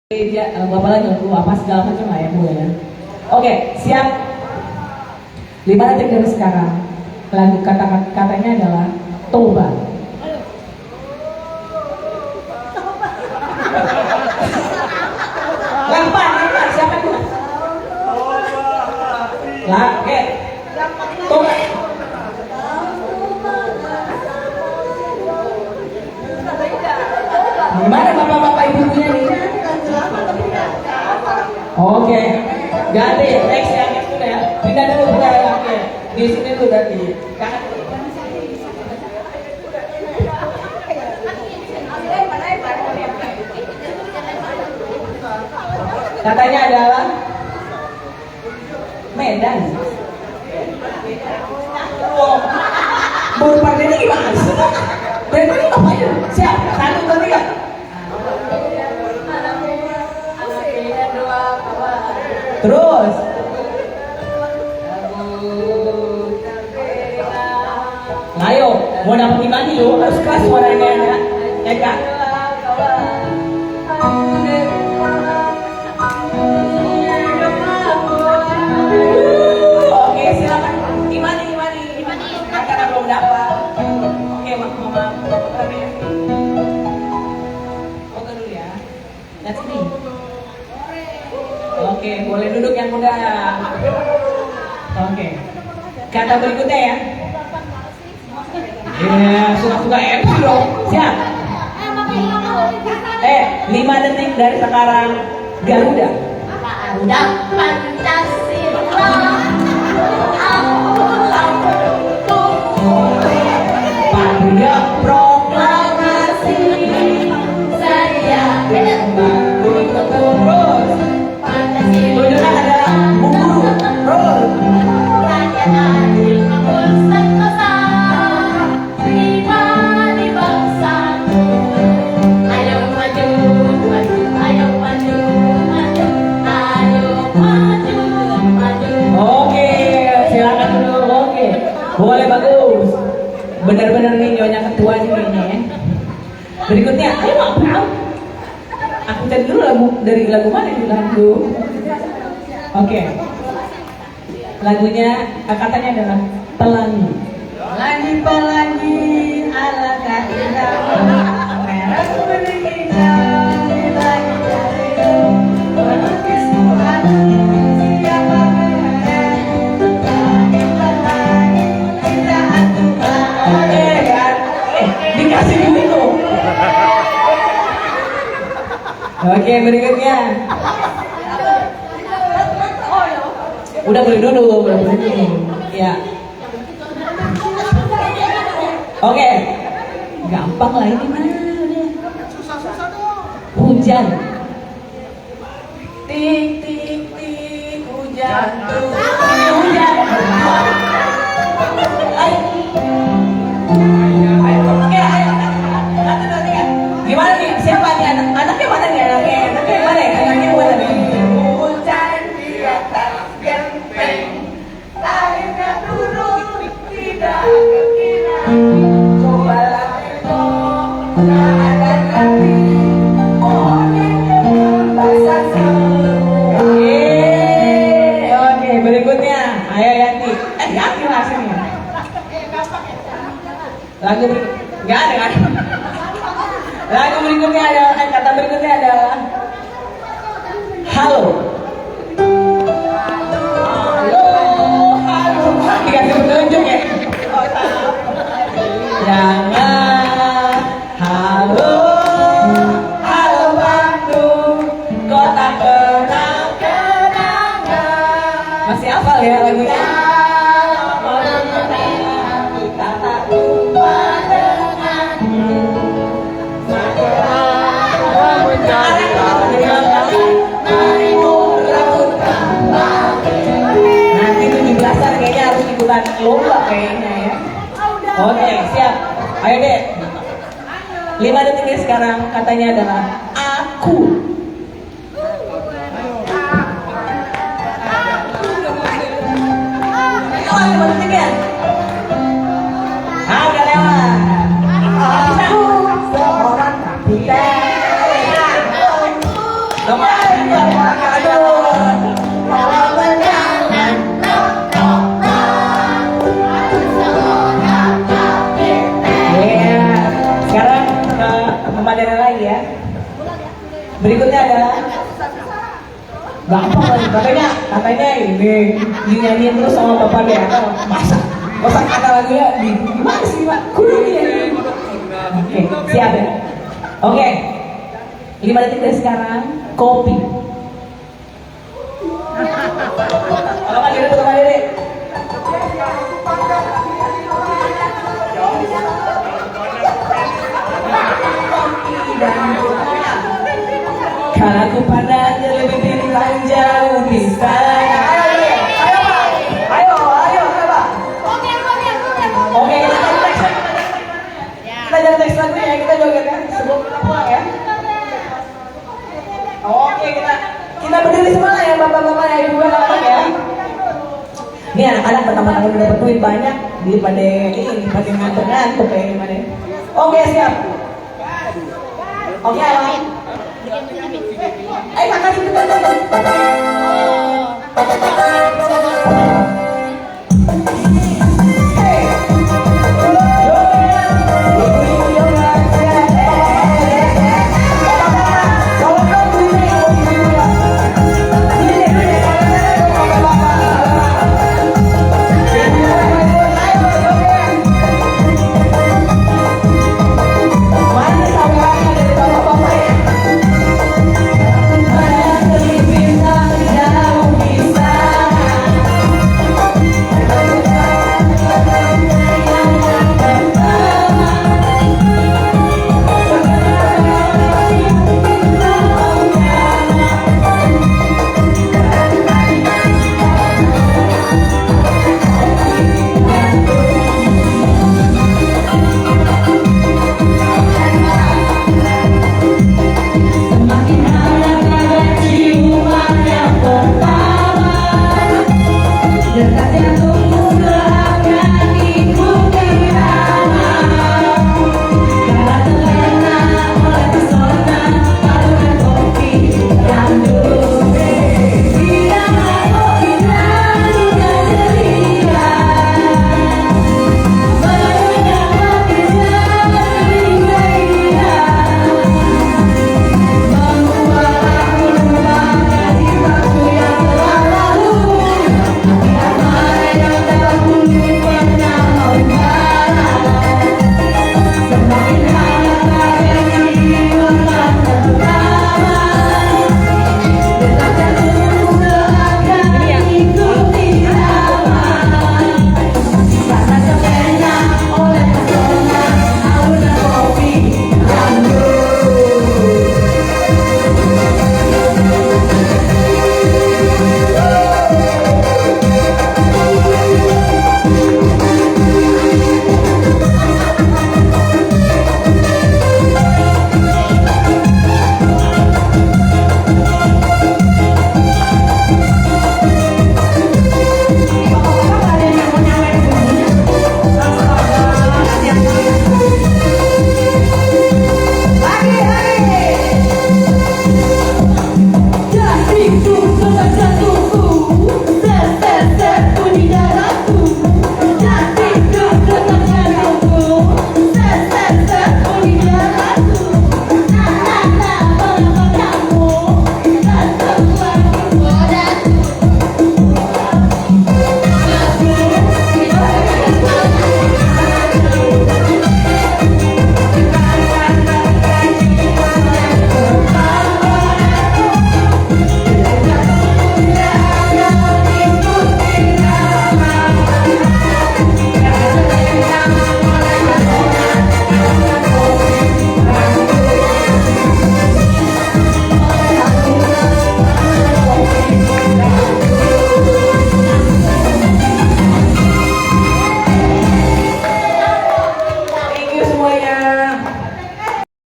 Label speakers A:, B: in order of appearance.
A: Bapak lagi lagu apa segala macam lah ya Bu ya. Oke, siap. 5 detik dari sekarang. Lagu katanya adalah Toba. Lempar, siapa itu? Lah, oke. Toba. Gimana bapak-bapak ibu-ibunya nih? Oke, ganti. Next ya, next dulu ya. Pindah dulu ke laki. Di sini dulu ganti. Katanya adalah Medan. Oh, baru pakai ini gimana sih? Dari tadi ngapain? Siap, 1, 2, 3. Terus ayo, mau dapat gimana yuk? Harus keras suaranya ya kak. Oke, silakan. Gimana? Karena belum dapat. Oke, mama. Foto dulu ya. That's me. Oke, boleh duduk yang muda. Oke. Kata berikutnya ya. Suka-suka MC dong. Siap. 5 detik dari sekarang. Garuda.
B: Garuda Pancasila.
A: Patria proklamasi.
B: Saya
A: terus. Tunjukkan adalah buku. Roll.
B: rakyat adil makmur sentosa. Prima di bangsaku. Ayo maju, maju, ayo maju, maju, ayo maju, maju.
A: Oke, silakan dulu. Oke, boleh, bagus. Benar-benar nih nyonya ketua nih kayaknya ya. Berikutnya, ayo ngapain? Aku cari dulu lagu dari lagu mana ini lagu? Oke, lagunya katanya adalah Pelangi. Pelangi, alangkah indahnya merah berhijau di langit biru, melukis Tuhan siapa mengenai pelangi indahan Tuhan. Kan? Dikasih dulu. Oke, berikutnya. Udah boleh dulu. Ya. Oke. Gampang lah ini mah. Hujan. Tik tik tik hujan turun. Hujan. Oke, ayo. Gimana nih? Siapa nih anaknya mana nih? Anaknya mana ya? Anaknya mana nih?
B: Hujan di atas genteng, airnya turun tidak kekira. Cobalah tengok, tak ada lagi pohon yang basah semua.
A: Oke, berikutnya. Ayo Yanti. Yanti lah sini. Lagu berikutnya. Nggak ada kan? Lagu berikutnya adalah kata berikutnya adalah halo. Halo. Dikasih petunjuk ya. Jangan halo Bandung, kota kenang-kenangan. Masih hafal ya lagunya? Kita tak lupa denganmu. Nanti 17-an kayaknya harus ikutan lomba kayaknya ya. Oke, siap. Ayo deh. 5 detik sekarang katanya adalah aku. Ayo 5 detik ya. Udah lewat. Aku seorang kapiten. Iya. Sekarang ke pemandangan lagi ya. Berikutnya ada gampang lagi katanya ini dinyanyiin terus sama bapak dia masa kotak kata lagunya di gimana sih pak kudu dinyanyiin. Oke siap ya. Oke 5 detik dari sekarang kopi. Kalau nggak diri teman diri. Kalau aku pandangnya lebih bintang jauh di sana. Ayo Pak. Oke, kita jangan teks lagu ya, kita joget ya sebelum kita pulang ya. Oke, kita berdiri semua ya bapak-bapak ya ibu anak-anak ya. Ini anak-anak pertama-tama udah dapat duit banyak daripada ini pada ngantuk-ngantuk kayak gimana. Oke siap. Oke ayo. Ayo kakak sebentar. Gracias.